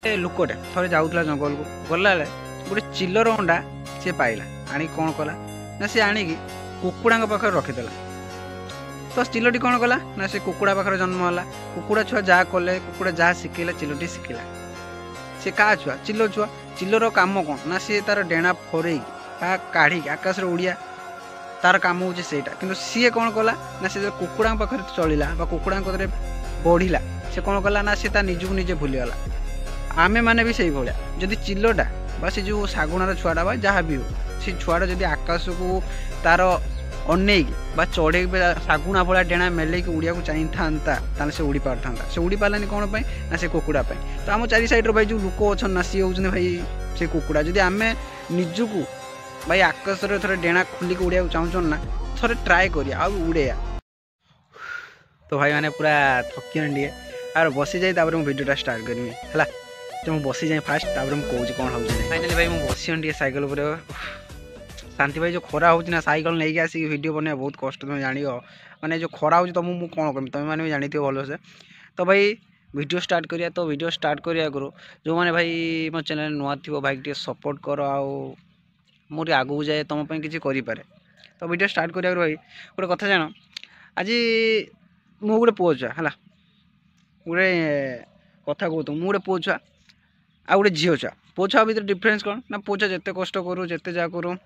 लुकटे थे जाऊला जंगल को गला गोटे चिलर अंडा सी पाइला आनी कौन कला ना सी आणिकी कुकुड़ा पाखे रखीदेला। तो चिलटी कौन कला ना से कुकुड़ा पाखे जन्म है। कुकुड़ा छुआ जहाँ कले कुकुड़ा जहाँ शिखेला चिलटी शिखिला। सी क्या छुआ चिल छुआ चिलर कम कौन ना सी तार डेणा फरई काढ़ी आकाश उड़िया तार कम हो कि सी कौन कला ना से कुकुड़ा पाखे चलला कुकुड़ा बढ़िला से कौन कला ना सी निजक निजे भूलीगला। आमे माने भी से भाया जदि चिलटा बा से जो शागुणार छुआटा बा जहाँ भी हो से छुआटा जदि आकाश को तार अनेक चढ़े शागुणा भाया डेणा मेल उड़िया को चाहिए था से उड़ी पार था से उड़ी पारानी कौन पाई ना से कुकुड़ा पाई। तो आम चारि साइड भाई जो लोक अच्छा ना सी होने भाई से कुकुड़ा जदि आम निजक भाई आकाश थे डेणा खोलिक उड़िया चाहूँ ना थे ट्राए करिया उड़े। तो भाई मैंने पूरा थकी टे और बसी जाए मुझे वीडियोटा स्टार्ट करमी है तो मुझे बसी जाए फास्ट मुझे कौन कौन हो फाइनाली भाई मुझे बसी साइकेल पर शांति भाई जो खरा हो साइकेल नहीं कि आसिक वीडियो बना बहुत कष्ट तुम जान माने जो खरा हो तुमको कौन कमी तुम मैंने भी जानी भल से। तो भाई वीडियो स्टार्ट करिया तो वीडियो स्टार्ट करिया करो जो मैंने भाई मो चैनल नुआ थी भाई टे सपोर्ट कर मुझे आगू जाए तुम किसी करें। तो वीडियो स्टार्ट करिया भाई गोटे कथा जान आज मु गोटे पुओ छुआ है गोटे कथा कहूँ मुझे गोटे पुओ छुआ आ गोटे झील छुआ पुओ छुआ भर डिफरेन्स कौन ना पुओ छुआ जिते कष्ट करूँ जिते जहाँ करूँ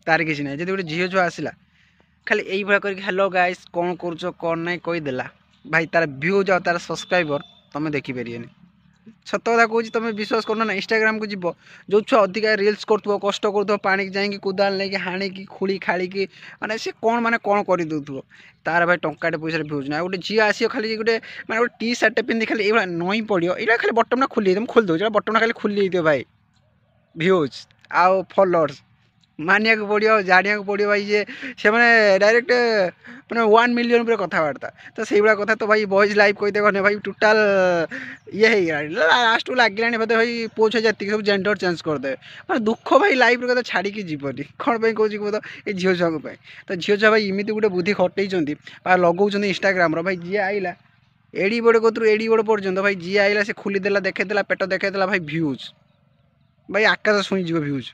तार किसी ना जब गोटे झील छुआ आसला खाली यही भाया कर हेलो गाइस कौन कर कौन ना कहीदेला भाई तार व्यूज आ तार सब्सक्राइबर तुम देखिपारे। सत कथा कहूँ तुम विश्वास करना ना इंस्टाग्राम को जीव जो छुआ अधिका रिल्स कर कष्ट कर पानी जाकि कुदाल नहीं हाणिकी खुली खाड़ी माने सी कौन माने कौन कर दौर तार भाई टंकाटे पैसा भ्यूज ना गोटे झी आस खाली गोटे माने गोटे टी सार्टे पिंधि खाली ये नई पड़ो ये खाली बटन खोली खोल दो बटन खाली खोली भाई भ्यूज आउ फॉलोअर्स मानिया को पड़ो जानिया को पड़ो भाई जे से मैंने डायरेक्ट मैंने 1 मिलियन पर कथबार्ता। तो से भाया कथा तो भाई बॉयज लाइव कहीदे कहने भाई टोटाल ये लास्ट लगे बोधे भाई पुओ छुआ जी सब जेंडर चेंज करदे मैं दुख भाई लाइव कथा छाड़ी जीवनी कौन पर कौन कह ये झील छुआ तो झील छुआ भाई इमती गोटे बुद्धि खटे लगौन इंस्टाग्राम भाई जी आइला एड़ी बड़े कतरू एड़ी बड़े पर्यटन भाई जी आइला से खोलीदेला देखला पेट देखला भाई भ्यूज भाई आकाश छुईज भ्यूज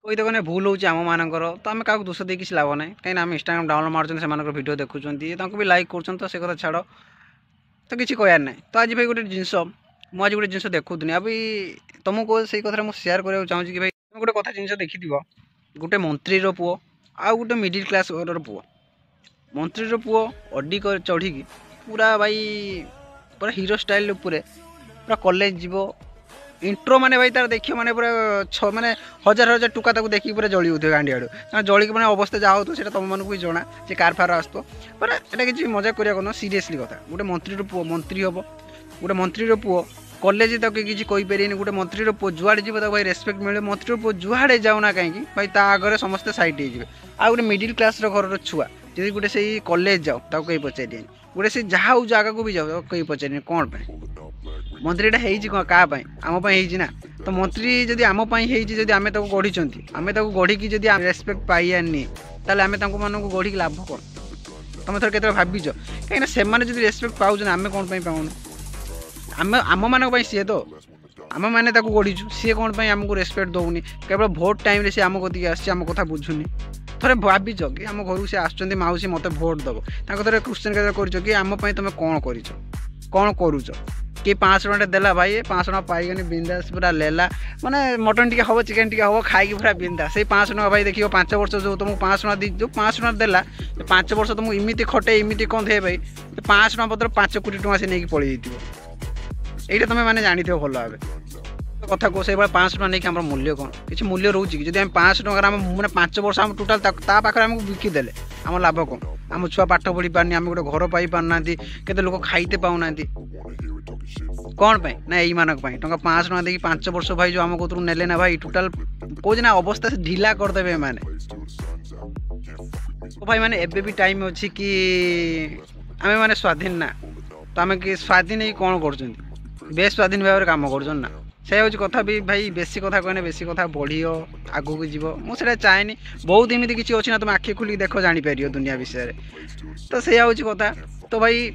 कही देखने भूल होम मानकर तो आम क्या दोष दे किसी लाभ ना कहीं आम इंस्टाग्राम डाउनलोड मार्चन से वीडियो देखुं भी लाइक कर तो से कथा छाड़ तो किसी कहर ना। तो आज भाई गोटे जिनस मुझे गोटे जिन देखुनी अभी तुमको से कथा मुझे सेयार करने चाहूँगी कि भाई तुम गोटे कथा जिन देखी गोटे मंत्री पुओ आ गोटे मिडिल क्लास घर पुओ मंत्री पुओ अड्डी चढ़ी पूरा भाई पूरा हीरो स्टाइल पूरा कॉलेज जीव इंट्रो माने भाई तार देखियो माने पूरा माने हजार हजार टुका ताको देखी पूरा जली होते गांडी आड़ू जलिक मैंने अवस्था जहाँ हो तो तुम मानक भी जना से कार फार आसतो पर एटा किसी मजा करिया सीरियसली कथा गोटे मंत्री पुओ मंत्री हम गोटे मंत्री पुओ कॉलेज तक किसी कहीपर गोटे मंत्री पुओ जुआड़े जीव भाई रेस्पेक्ट मिले मंत्री पुओ जुआड़े जाऊना कहीं भाई ता आगे समस्ते साइड हो आ गोटे मिडिल क्लास घर छुआ जब गोटे से कॉलेज जाओ ताको कहीं पचारे गोटे से जहाँ जगह को भी जाओ कहीं पचारे कौन मंत्रीटा क्या आमपाई ना। तो मंत्री जदि आमपाई जदि आम गढ़ी आम गढ़ी जदि रेस्पेक्ट पाइबानी ताले आम मानक गढ़ी लाभ कौन तुम थोड़ा केत भाज कहीं से रेस्पेक्ट पाँच आम कौन पाऊन आम आम मान सी तो आम मैंने गढ़ीचु सी कौन आमको रेस्पेक्ट दौनी केवल भोट टाइम से आम कति आम कथा बुझुनी थे भाज कि आम घर से आसुँच मौसी मत भोट दब थे क्वेश्चन कर आम तुम कौन करुच कि 500 टଙ୍କା देला भाई 500 टଙ୍କା पाइगनी बिंदास पूरा लेला माने मटन टी हम चिकेन टी हम खाई पूरा बिंदास से 500 टଙ୍କା भाई देखिए 5 वर्ष जो तुमको 500 टଙ୍କା दी जो 500 टଙ୍କା देला 5 वर्ष तुमको इमिति खटे इमिति कौन थे भाई 500 टଙ୍କା बदल 5 कोटी टଙ୍କା से नहीं पड़ी ये तुम मैंने जानी भल भाव कथा कह से 500 टଙ୍କା नहीं मूल्य कौन किसी मूल्य रोचे कि जब 500 टଙ୍କା मैंने 5 वर्ष आम टोटाल पाखे आमको बिकिदेले आम लाभ कौन आम छुआ पाठ पढ़ी पारनी आम गोटे घर पाई पारना केते लोक खाइते पाऊना कौन पाई ना यही मानक टंका 500 टଙ୍କା देखिए 5 वर्ष भाई जो आम कतरू नेले ना भाई टोटाल कौन ना अवस्था से ढिला करदे मैंने। तो भाई मैंने एबे भी टाइम अच्छी कि आम मैंने स्वाधीन ना तो आम कि स्वाधीन ही कौन कर बेस स्वाधीन भाव में कम कर ना से हूँ कथा भी भाई बेसी कथा कहने बेसी कथा बढ़ी आगू को जीव मुझे चाहेनी बहुत एमती किसी अच्छी ना तुम आखि खोलिक देख जापर दुनिया विषय तो से हूँ कथा। तो भाई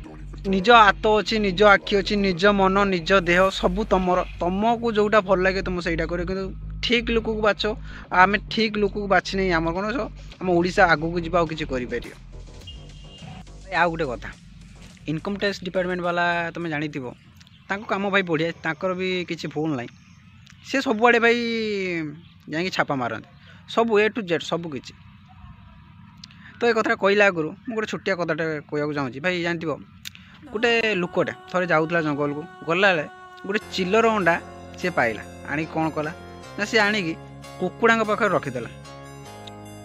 निज हाथ अच्छी निज आखि अच्छी निज मन निज देह सब तुमको जोटा भल लगे तुम सहीटा कर कि ठीक लोक को बाछ आम ठीक लोक को बाछि नहीं आम कौन आम ओडिशा आगू को जावा किसी कर आ गोटे कथा इनकम टैक्स डिपार्टमेंट वाला तुम जानी काम भाई बढ़िया ताकर भी किसी भूल ना सी सब आड़े भाई जा छापा मारते सब ए टू जेड सब किसी तो ये कथा कहला आगु मुझे गोटे छोटिया कथाटे कहूँ चाहूँगी भाई जानते गोटे लुकटे थे जाऊला जंगल को गला गोटे चिल्लर अंडा सी पाइला आनी कौन कला ना सी आणिकी कुकुड़ा पाखे रखीदेला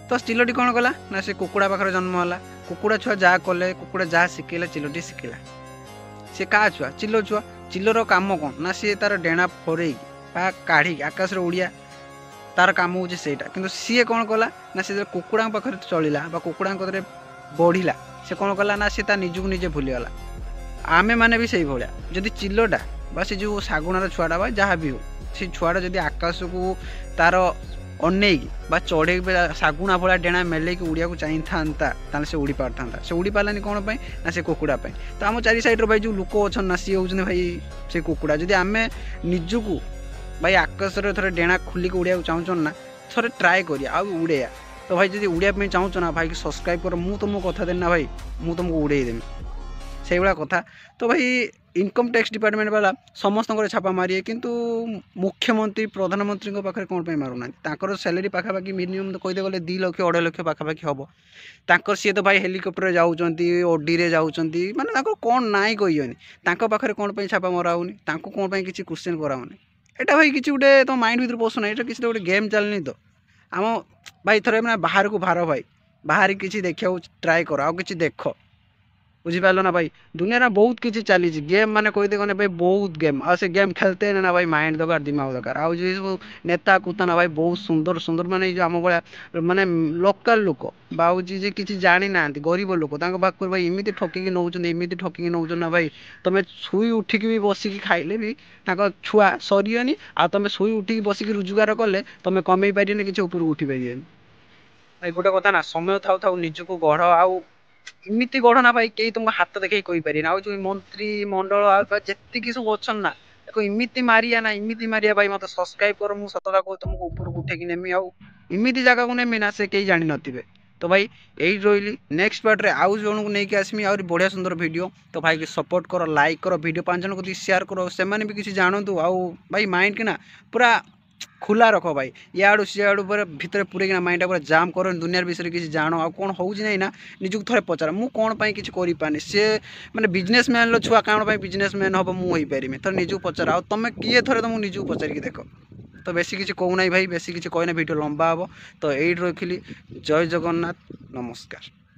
तो चिल्लटी कौन कला ना सी कुकुड़ा पाखे जन्म है कुकुड़ा छुआ जहाँ कले कुकुड़ा जहाँ शिखेला चिल्लटी शिखिला सी क्या छुआ चिल्लर काम कौन ना सी तार डेणा फरई काढ़ी आकाश उड़िया तार काम हूँ सेटा कि सी कौन कला ना सी कुकुड़ा पाखे चलला कुकुड़ा बढ़िला से कौन कला ना सी निजक निजे भूलीगला आमे मैंने भी से भाया जदि चिल्लटा बा से जो शागुणार छुआटा बा जहाँ भी हो से छुआटा जदि आकाश को तार अनेक बा चढ़े शागुणा भाया डेणा मेल उड़िया चाहिए था से उड़ी पार था से उड़ी पारानी कौन पाई ना से कुकुड़ा तो आम चारि साइड भाई जो लोक अच्छा ना सी हूँ भाई से कुकुड़ा जदि आम निजक भाई आकाश थे डेणा खोलिक उड़िया चाहूँ ना थे ट्राए करिया उड़े तो भाई जब उड़ाई चाहूँ ना भाई सब्सक्राइब कर मु तुमको कथा देना भाई मु तुमको उड़ेदेमी से भाया कथा तो भाई इनकम टैक्स डिपार्टमेंट वाला समस्त छापा मारिए किंतु मुख्यमंत्री प्रधानमंत्री पाखे कौन पे मारूना सैलरी पाखापाखि मिनिमम तो कहते गले 2 लाख 2.5 लाख पाखापाखि हम तांकर सी तो भाई हेलिकप्टर जाऊँगी ओडी रे जाऊँगी माने कौन नाई कहनी पाखे कौन पे छापा मराऊनी कौन पे किसी क्वेश्चन कराऊनी एटा भाई किसी गोटे तो माइंड भर पशुना ये किसी गोटे गेम चलनी तो आम भाई थोड़े मैंने बाहर को भार भाई बाहर किसी देखा ट्राए कर आ कि देख बुझीपार ना भाई दुनिया में बहुत किसी चली गेम माने कहते गने भाई बहुत गेम आ से गेम खेलते हैं ना भाई माइंड दरकार दिमाग दरकार आ जो नेता कुता ना भाई बहुत सुंदर सुंदर माने जो आम भाया माने लोकल लोक बाबूजी जे किसी जानी ना गरीब लोक पाखर भाई इमिति ठकिकी नौचंदी इमिति ठकिकी नौचंदी ना भाई तुम शुई उठिकी भी बसिकी खाइले भी छुआ सरियनी आ तुम शुई उठिकी बसिकी रोजगार कले तुम कमे पारे किसी ऊपर उठी पारे भाई गोटे कथा ना समय थाउ थाउ निजक गढ़ आउ इमिति गढ़ ना भाई कई तुमको हाथ देखे कही पारे ना जो मंत्री मंडल जी सब अच्छा ना इमिति मारिया ना इमिति मारिया भाई मत सब्सक्राइब कर मुझे सतता कह तुमको ऊपर उठेकी नेमी आमिति जगह को नेमी ना से कई जानी नथिबे तो भाई यही रही नेक्स्ट पार्ट रे आउ जन को लेकिन आसमी आ बढ़िया सुंदर वीडियो तो भाई सपोर्ट कर लाइक कर वीडियो 5 जन को शेयर करो से भी किसी जानतु आउ भाई माइंड के ना पूरा खुला रख भाई याड़ू सियाड़ू भितर पूरे माइंड पूरा जाम कर दुनिया विषय किसी जान आ कौन हो ना निजुक थे पचार मु कौन पाई किसी करें सी मैंने बिजनेसमैन छुआ कौन बिजनेसमैन हम मुझे पारि थोड़े निजुक पचार आ तुम किए थे तुमको निजुक पचारिक देख तो बेसी किसी कहूना भाई बेसी किसी कहना वीडियो लंबा हम तो यही रखिली जय जगन्नाथ नमस्कार।